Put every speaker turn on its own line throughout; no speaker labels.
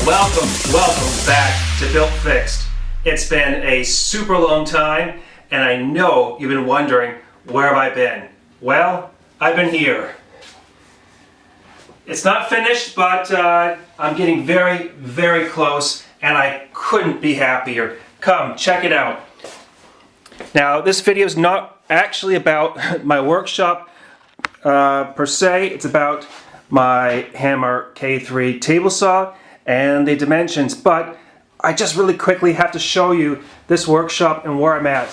Welcome back to Built Fixed. It's been a super long time, and I know you've been wondering, where have I been? Well, I've been here. It's not finished, but I'm getting very, very close, and I couldn't be happier. Come, check it out. Now, this video is not actually about my workshop per se. It's about my Hammer K3 table saw and the dimensions, but I just really quickly have to show you this workshop and where I'm at.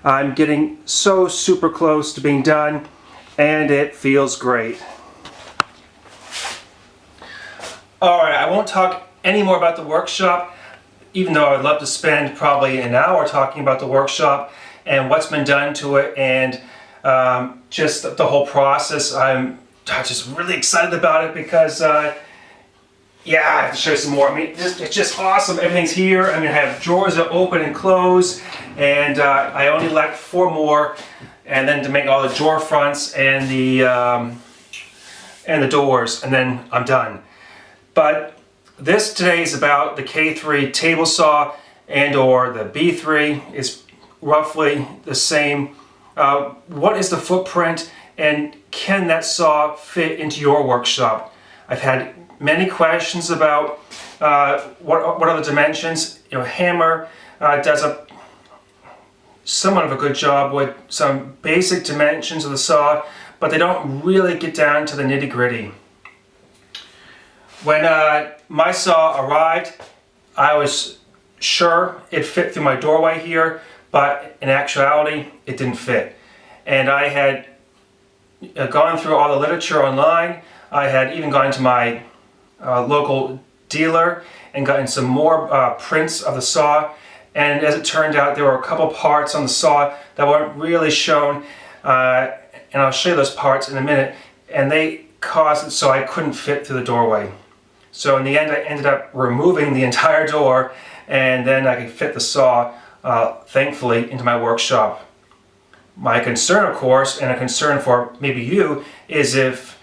I'm getting so super close to being done, and it feels great. Alright, I won't talk any more about the workshop, even though I'd love to spend probably an hour talking about the workshop and what's been done to it, and just the whole process. I'm just really excited about it because yeah, I have to show you some more. I mean, it's just awesome. Everything's here. I mean, I have drawers that open and close, and I only left 4 more, and then to make all the drawer fronts and the doors, and then I'm done. But this today is about the K3 table saw, and or the B3 is roughly the same. What is the footprint, and can that saw fit into your workshop? I've had many questions about what are the dimensions. You know, Hammer does somewhat of a good job with some basic dimensions of the saw, but they don't really get down to the nitty-gritty. When my saw arrived, I was sure it fit through my doorway here, but in actuality, it didn't fit. And I had gone through all the literature online. I had even gone to my local dealer and gotten some more prints of the saw, and as it turned out, there were a couple parts on the saw that weren't really shown, and I'll show you those parts in a minute, and they caused it so I couldn't fit through the doorway. So in the end, I ended up removing the entire door, and then I could fit the saw, thankfully, into my workshop. My concern, of course, and a concern for maybe you, is if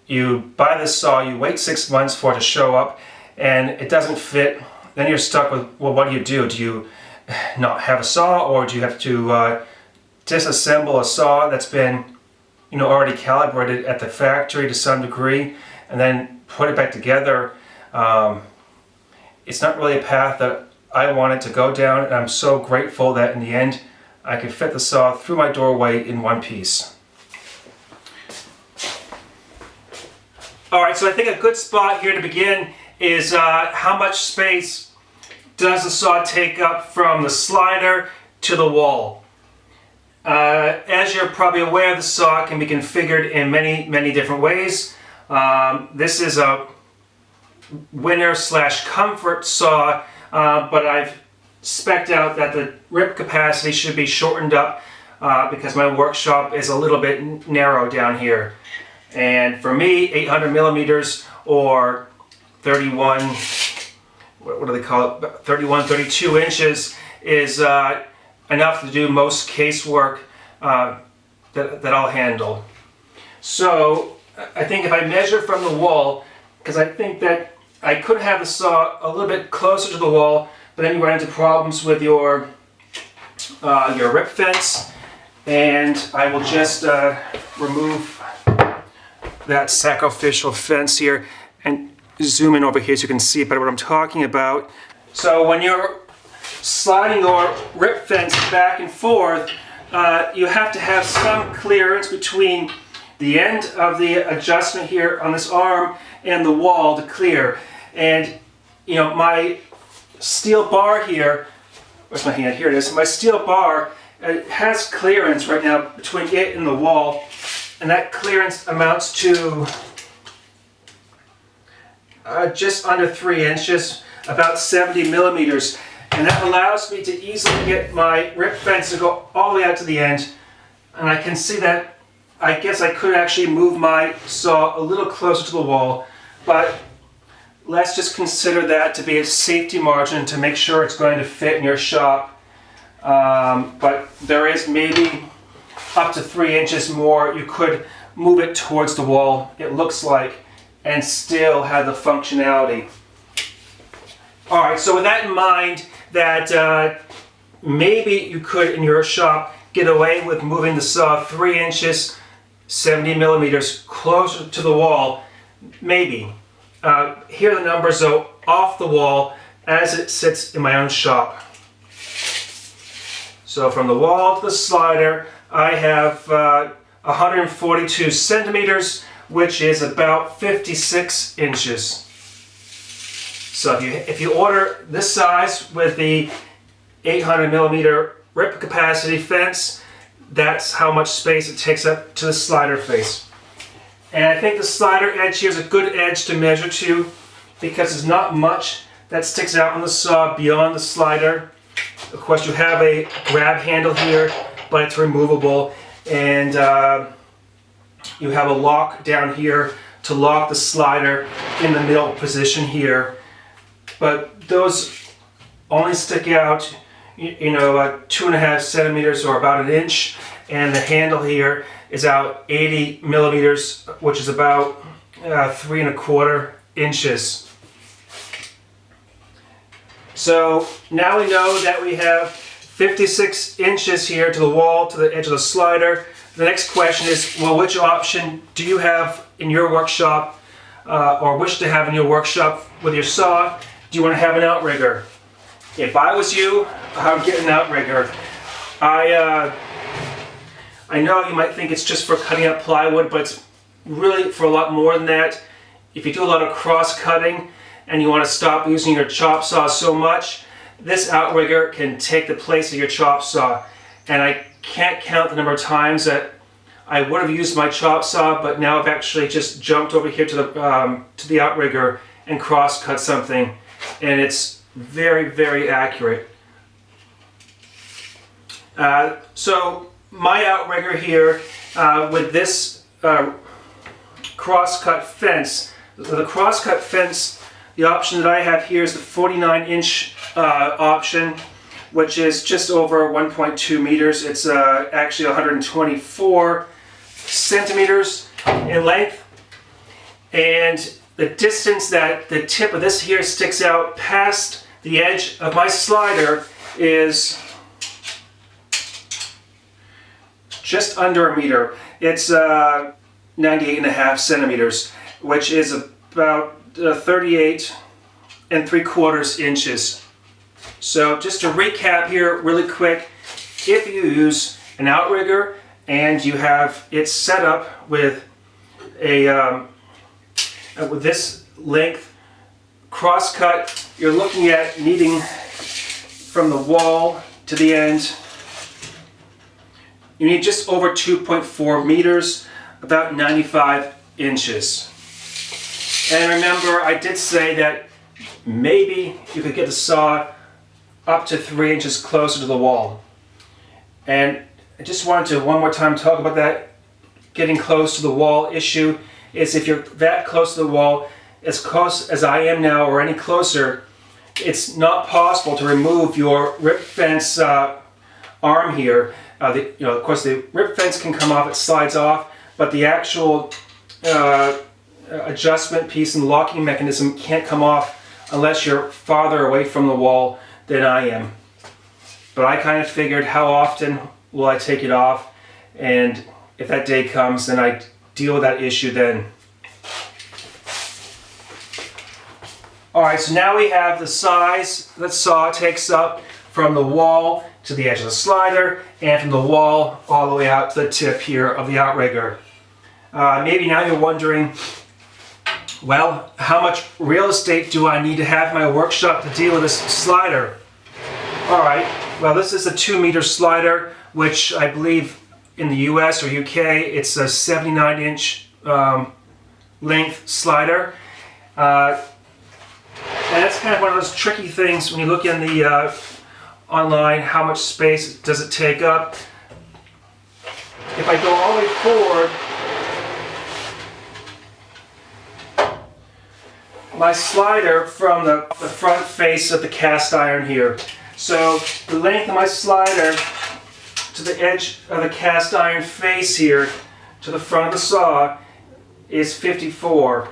you buy this saw, you wait 6 months for it to show up, and it doesn't fit, then you're stuck with, well, what do? Do you not have a saw, or do you have to disassemble a saw that's been, you know, already calibrated at the factory to some degree, and then put it back together? It's not really a path that I wanted to go down, and I'm so grateful that in the end I could fit the saw through my doorway in one piece. Alright, so I think a good spot here to begin is how much space does the saw take up from the slider to the wall. As you're probably aware, the saw can be configured in many different ways. This is a winner/comfort saw, but I've spec'd out that the rip capacity should be shortened up because my workshop is a little bit narrow down here. And for me, 800 millimeters or 31, what do they call it, 32 inches is enough to do most casework that I'll handle. So I think if I measure from the wall, because I think that I could have the saw a little bit closer to the wall, but then you run into problems with your rip fence, and I will just remove that sacrificial fence here and zoom in over here so you can see better what I'm talking about. So when you're sliding your rip fence back and forth, you have to have some clearance between the end of the adjustment here on this arm and the wall to clear. And you know, my steel bar here, where's my hand? Here it is. My steel bar has clearance right now between it and the wall, and that clearance amounts to just under 3 inches, about 70 millimeters, and that allows me to easily get my rip fence to go all the way out to the end. And I can see that I guess I could actually move my saw a little closer to the wall, but let's just consider that to be a safety margin to make sure it's going to fit in your shop. But there is maybe up to 3 inches more. You could move it towards the wall, it looks like, and still have the functionality. Alright, so with that in mind, that maybe you could in your shop get away with moving the saw 3 inches, 70 millimeters closer to the wall, maybe. Here are the numbers though, off the wall as it sits in my own shop. So from the wall to the slider, I have 142 centimeters, which is about 56 inches. So if you order this size with the 800 millimeter rip capacity fence, that's how much space it takes up to the slider face. And I think the slider edge here is a good edge to measure to, because there's not much that sticks out on the saw beyond the slider. Of course, you have a grab handle here, but it's removable, and you have a lock down here to lock the slider in the middle position here. But those only stick out, you know, 2.5 centimeters or about an inch, and the handle here is out 80 millimeters, which is about 3.25 inches. So now we know that we have 56 inches here to the wall, to the edge of the slider. The next question is, well, which option do you have in your workshop or wish to have in your workshop with your saw? Do you want to have an outrigger? If I was you, I would get an outrigger. I know you might think it's just for cutting up plywood, but it's really for a lot more than that. If you do a lot of cross cutting and you want to stop using your chop saw so much, this outrigger can take the place of your chop saw. And I can't count the number of times that I would have used my chop saw, but now I've actually just jumped over here to the outrigger and cross cut something, and it's very, very accurate. So my outrigger here with this cross-cut fence, the cross-cut fence, the option that I have here is the 49-inch option, which is just over 1.2 meters. It's actually 124 centimeters in length, and the distance that the tip of this here sticks out past the edge of my slider is just under a meter. It's 98.5 centimeters, which is about 38.75 inches. So just to recap here really quick, if you use an outrigger and you have it set up with a with this length cross cut, you're looking at needing from the wall to the end, you need just over 2.4 meters, about 95 inches. And remember, I did say that maybe you could get the saw up to 3 inches closer to the wall. And I just wanted to one more time talk about that getting close to the wall issue. Is if you're that close to the wall, as close as I am now or any closer, it's not possible to remove your rip fence arm here. Of course, the rip fence can come off, it slides off, but the actual adjustment piece and locking mechanism can't come off unless you're farther away from the wall than I am. But I kind of figured, how often will I take it off? And if that day comes, then I deal with that issue then. Alright, so now we have the size that saw takes up from the wall to the edge of the slider, and from the wall all the way out to the tip here of the outrigger. Maybe now you're wondering, well, how much real estate do I need to have in my workshop to deal with this slider? Alright, well, this is a 2-meter slider, which I believe in the US or UK it's a 79-inch length slider. And that's kind of one of those tricky things when you look in the online, how much space does it take up. If I go all the way forward, my slider from the front face of the cast iron here. So the length of my slider to the edge of the cast iron face here to the front of the saw is 54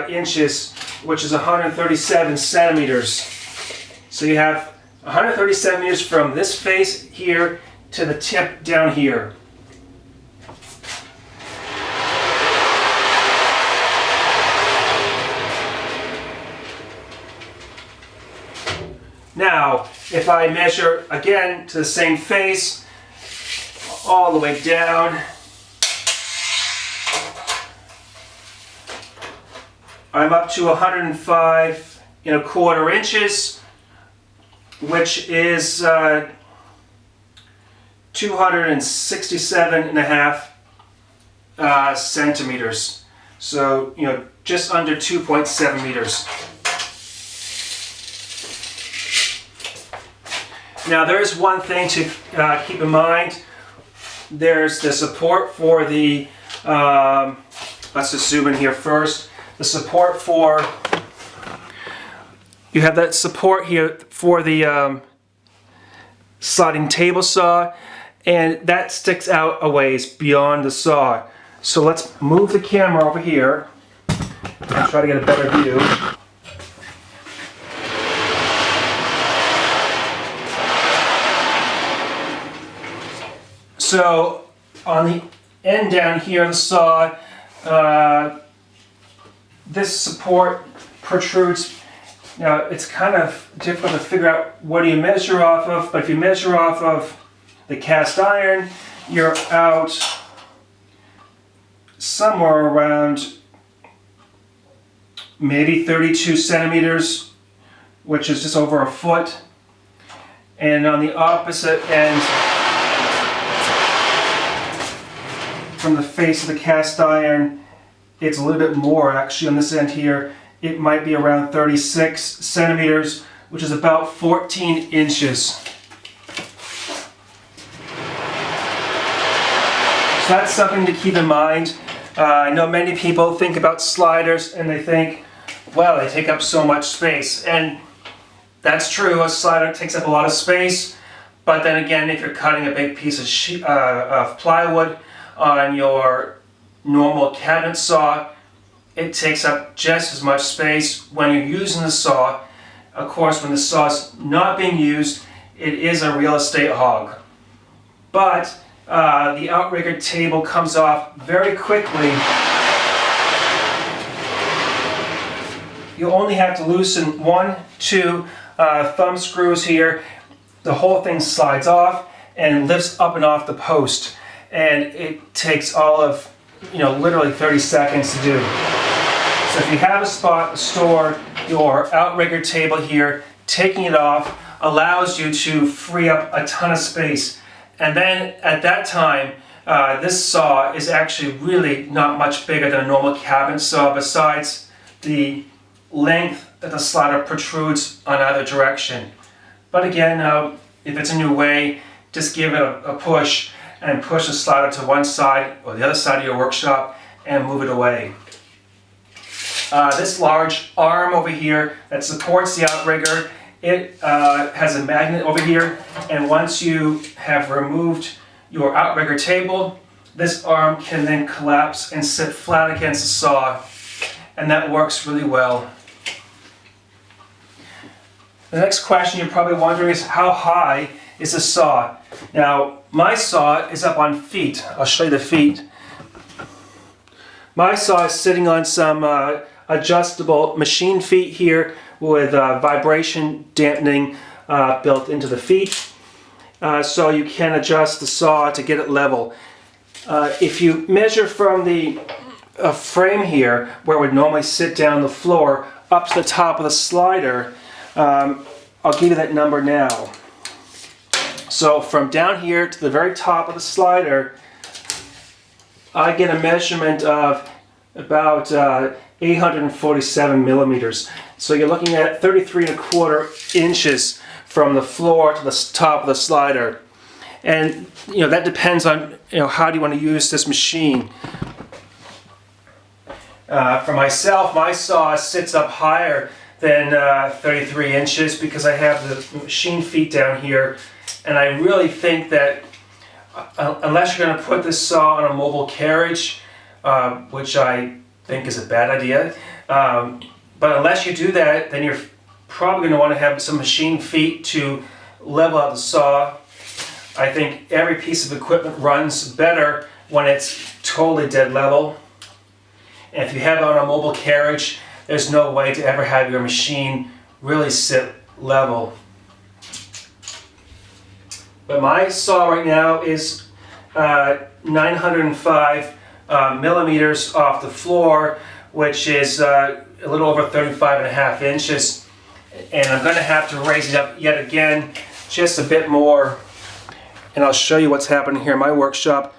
inches, which is 137 centimeters. So you have 130 centimeters from this face here to the tip down here. Now, if I measure again to the same face, all the way down, I'm up to 105 1/4 inches, which is 267.5 centimeters. So, just under 2.7 meters. Now, there is one thing to keep in mind. There's the support for the, let's just zoom in here first. The support for, you have that support here for the sliding table saw, and that sticks out a ways beyond the saw. So let's move the camera over here and try to get a better view. So on the end down here of the saw, this support protrudes. Now it's kind of difficult to figure out what do you measure off of, but if you measure off of the cast iron, you're out somewhere around maybe 32 centimeters, which is just over a foot. And on the opposite end, from the face of the cast iron, it's a little bit more actually on this end here. It might be around 36 centimeters, which is about 14 inches. So that's something to keep in mind. I know many people think about sliders and they think, well, they take up so much space. And that's true, a slider takes up a lot of space. But then again, if you're cutting a big piece of plywood on your normal cabinet saw, it takes up just as much space when you're using the saw. Of course, when the saw is not being used, it is a real estate hog. But the Outrigger table comes off very quickly. You only have to loosen 1, 2 thumb screws here. The whole thing slides off and lifts up and off the post. And it takes all of, literally 30 seconds to do. So if you have a spot to store your Outrigger table here, taking it off allows you to free up a ton of space. And then at that time, this saw is actually really not much bigger than a normal cabinet saw, besides the length that the slider protrudes on either direction. But again, if it's in your way, just give it a push and push the slider to one side or the other side of your workshop and move it away. This large arm over here that supports the Outrigger, it has a magnet over here, and once you have removed your Outrigger table, this arm can then collapse and sit flat against the saw, and that works really well. The next question you're probably wondering is, how high is the saw? Now, my saw is up on feet. I'll show you the feet. My saw is sitting on some adjustable machine feet here with vibration dampening built into the feet. So you can adjust the saw to get it level. If you measure from the frame here, where it would normally sit down the floor, up to the top of the slider, I'll give you that number now. So from down here to the very top of the slider, I get a measurement of about 847 millimeters. So you're looking at 33 1/4 inches from the floor to the top of the slider. And that depends on how do you want to use this machine. For myself, my saw sits up higher than 33 inches because I have the machine feet down here, and I really think that unless you're going to put this saw on a mobile carriage, which I think is a bad idea, But unless you do that, then you're probably going to want to have some machine feet to level out the saw. I think every piece of equipment runs better when it's totally dead level. And if you have it on a mobile carriage, there's no way to ever have your machine really sit level. But my saw right now is 905 millimeters off the floor, which is a little over 35.5 inches. And I'm going to have to raise it up yet again, just a bit more. And I'll show you what's happening here in my workshop.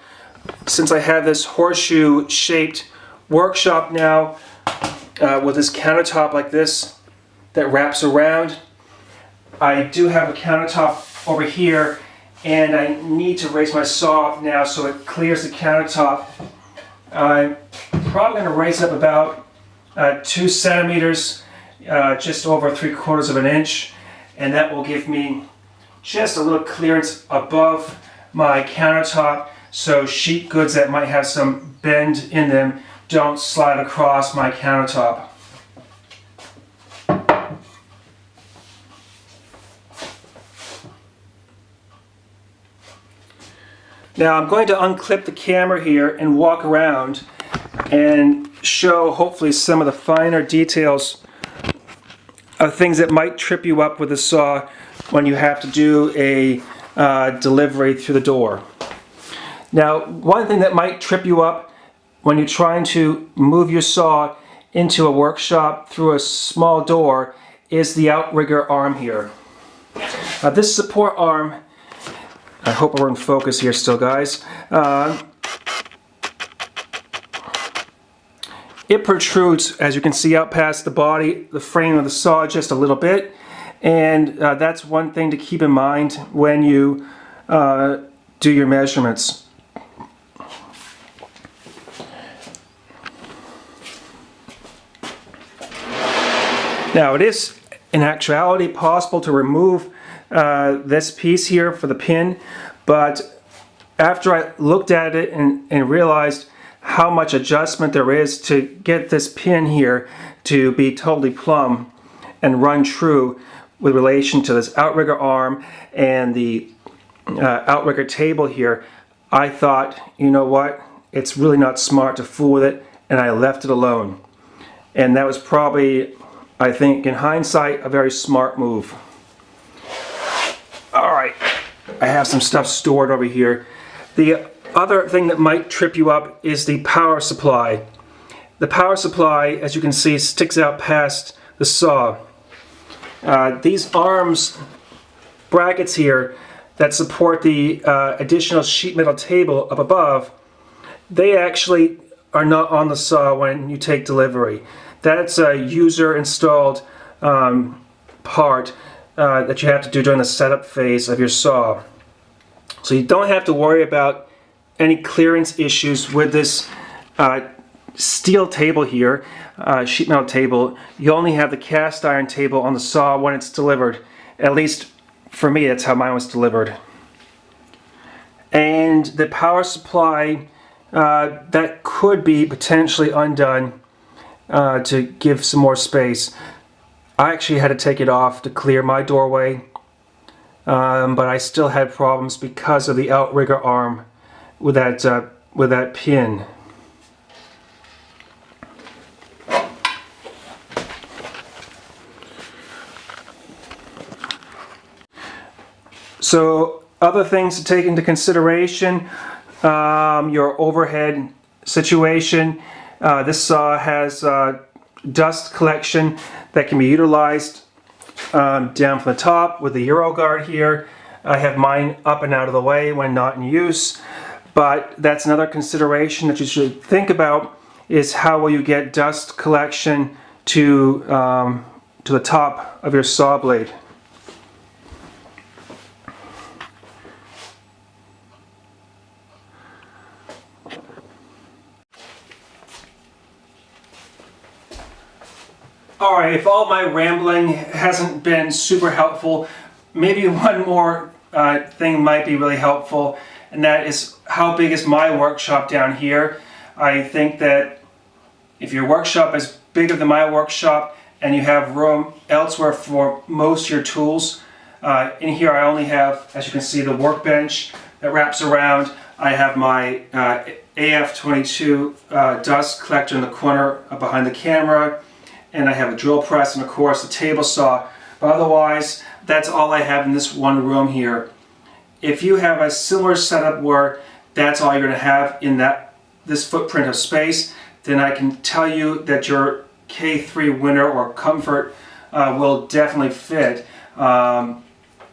Since I have this horseshoe shaped workshop now with this countertop like this that wraps around, I do have a countertop over here, and I need to raise my saw up now so it clears the countertop. I'm probably going to raise it up about 2 centimeters, just over 3/4 of an inch, and that will give me just a little clearance above my countertop so sheet goods that might have some bend in them don't slide across my countertop. Now I'm going to unclip the camera here and walk around and show hopefully some of the finer details of things that might trip you up with the saw when you have to do a delivery through the door. Now, one thing that might trip you up when you're trying to move your saw into a workshop through a small door is the Outrigger arm here. This support arm, I hope we're in focus here still, guys. It protrudes, as you can see, out past the body, the frame of the saw just a little bit, and that's one thing to keep in mind when you do your measurements. Now, it is in actuality possible to remove this piece here for the pin, but after I looked at it and realized how much adjustment there is to get this pin here to be totally plumb and run true with relation to this outrigger arm and the outrigger table here, I thought, you know what, it's really not smart to fool with it, and I left it alone. And that was probably, I think, in hindsight, a very smart move. Alright, I have some stuff stored over here. The other thing that might trip you up is the power supply. The power supply, as you can see, sticks out past the saw. These arms brackets here that support the additional sheet metal table up above, they actually are not on the saw when you take delivery. That's a user installed part that you have to do during the setup phase of your saw. So you don't have to worry about any clearance issues with this steel table here, sheet metal table. You only have the cast iron table on the saw when it's delivered. At least for me, that's how mine was delivered. And the power supply that could be potentially undone to give some more space. I actually had to take it off to clear my doorway, but I still had problems because of the outrigger arm with that pin. So other things to take into consideration, your overhead situation. This saw has dust collection that can be utilized down from the top with the Euro guard here. I have mine up and out of the way when not in use, but that's another consideration that you should think about, is how will you get dust collection to the top of your saw blade. Alright, if all my rambling hasn't been super helpful, maybe one more thing might be really helpful, and that is how big is my workshop down here. I think that if your workshop is bigger than my workshop and you have room elsewhere for most of your tools. In here I only have, as you can see, the workbench that wraps around. I have my AF22 dust collector in the corner behind the camera, and I have a drill press and of course a table saw. But otherwise, that's all I have in this one room here. If you have a similar setup where that's all you're going to have in this footprint of space, then I can tell you that your K3 Winter or Comfort will definitely fit.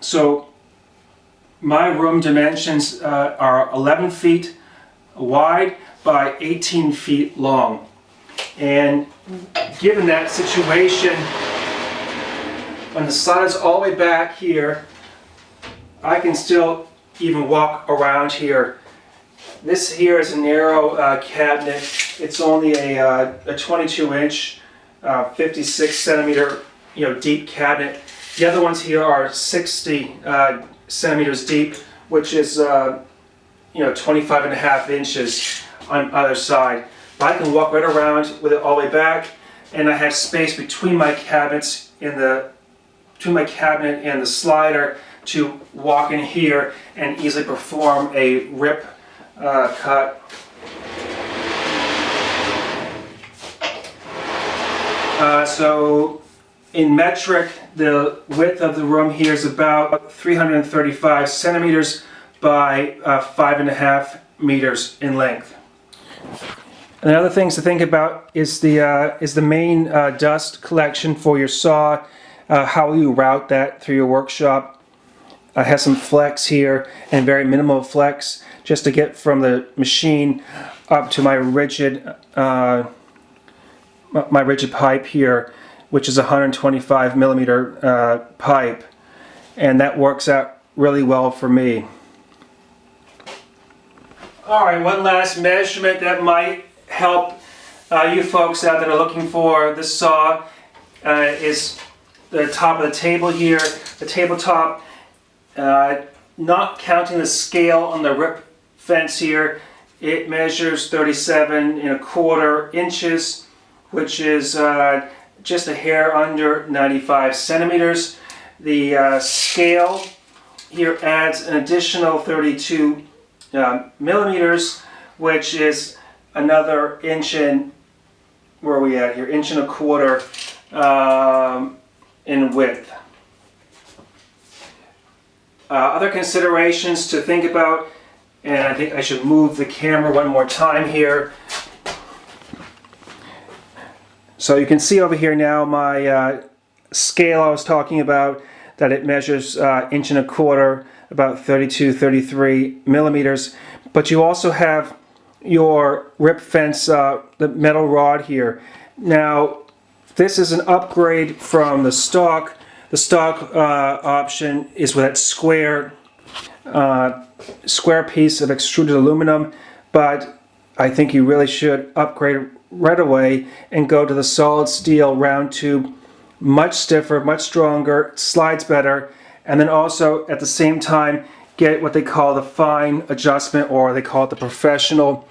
So my room dimensions are 11 feet wide by 18 feet long. And given that situation, when the sun is all the way back here, I can still even walk around here. This here is a narrow cabinet. It's only a 22-inch, 56 centimeter, deep cabinet. The other ones here are 60 centimeters deep, which is 25 and a half inches on either side. But I can walk right around with it all the way back, and I have space between my cabinets between my cabinet and the slider to walk in here and easily perform a rip cut. So in metric, the width of the room here is about 335 centimeters by 5.5 meters in length. And the other things to think about is the main dust collection for your saw, how you route that through your workshop. I have some flex here and very minimal flex just to get from the machine up to my rigid pipe here, which is a 125 millimeter pipe, and that works out really well for me. Alright, one last measurement that might help you folks out that are looking for this saw is the top of the table here, the tabletop. Not counting the scale on the rip fence here, it measures 37.25 inches, which is just a hair under 95 centimeters. The scale here adds an additional 32 millimeters, which is another inch and, where are we at here, inch and a quarter in width. Other considerations to think about, and I think I should move the camera one more time here. So you can see over here now my scale I was talking about, that it measures inch and a quarter, about 33 millimeters. But you also have your rip fence, the metal rod here. Now this is an upgrade from the stock. The stock option is with that square piece of extruded aluminum, but I think you really should upgrade right away and go to the solid steel round tube. Much stiffer, much stronger, slides better, and then also at the same time get what they call the fine adjustment, or they call it the professional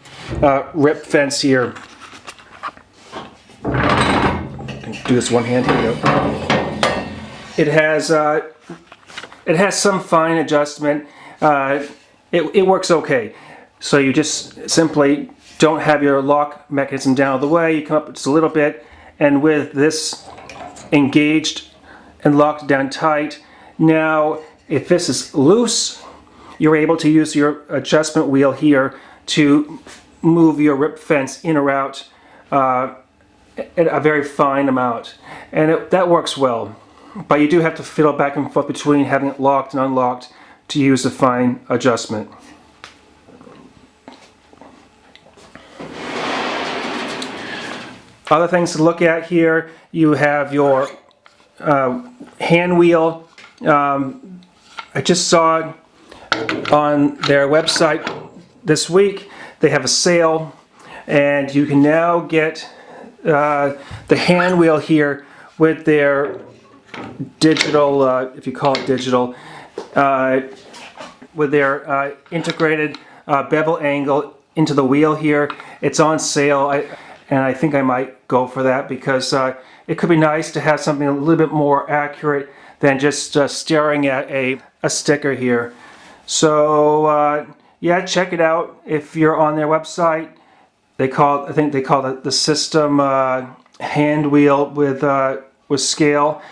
rip fence here. I can do this one hand, here we go. It has some fine adjustment. It works okay. So you just simply don't have your lock mechanism down all the way. You come up just a little bit, and with this engaged and locked down tight. Now, if this is loose, you're able to use your adjustment wheel here to move your rip fence in or out at a very fine amount, and that works well. But you do have to fiddle back and forth between having it locked and unlocked to use the fine adjustment. Other things to look at here, you have your hand wheel. I just saw on their website this week they have a sale, and you can now get the hand wheel here with their digital, if you call it digital, with their integrated bevel angle into the wheel here. It's on sale, and I think I might go for that because it could be nice to have something a little bit more accurate than just staring at a sticker here. So yeah, check it out if you're on their website. I think they call it the system hand wheel with scale.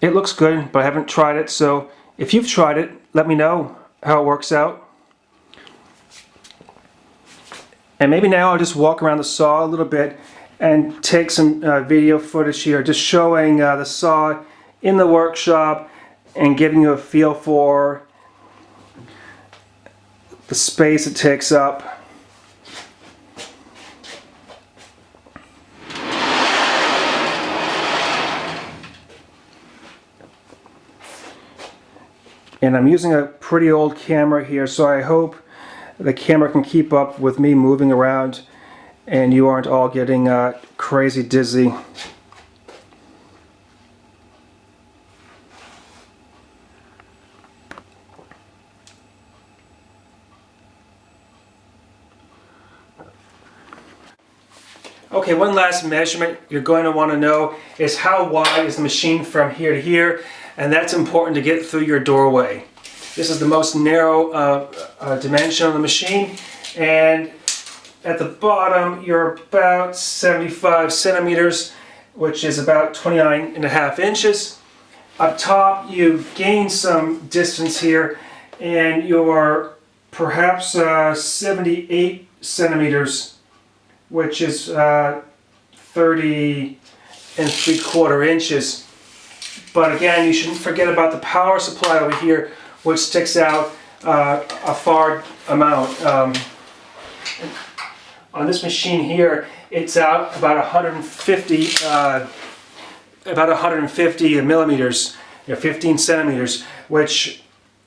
It looks good, but I haven't tried it, so if you've tried it, let me know how it works out. And maybe now I'll just walk around the saw a little bit and take some video footage here, just showing the saw in the workshop and giving you a feel for the space it takes up. And I'm using a pretty old camera here, so I hope the camera can keep up with me moving around and you aren't all getting crazy dizzy. Okay, one last measurement you're going to want to know is how wide is the machine from here to here, and that's important to get through your doorway. This is the most narrow dimension on the machine, and at the bottom you're about 75 centimeters, which is about 29.5 inches. Up top you gain some distance here, and you're perhaps 78 centimeters, which is 30.75 inches. But again, you shouldn't forget about the power supply over here, which sticks out a far amount. On this machine here, it's out about 150 millimeters, 15 centimeters, which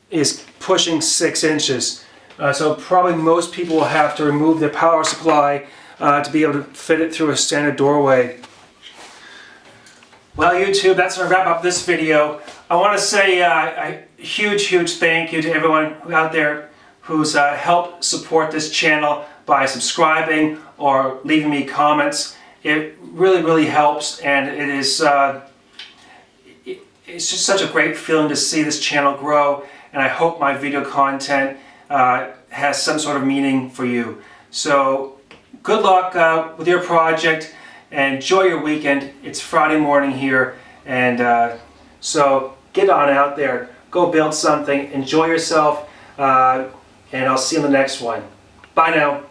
is pushing 6 inches. So probably most people will have to remove their power supply to be able to fit it through a standard doorway. Well, YouTube, that's going to wrap up this video. I want to say a huge thank you to everyone out there who's helped support this channel by subscribing or leaving me comments. It really helps, and it is it's just such a great feeling to see this channel grow, and I hope my video content has some sort of meaning for you. So good luck with your project, and enjoy your weekend. It's Friday morning here, and so get on out there, go build something, enjoy yourself, and I'll see you in the next one. Bye now.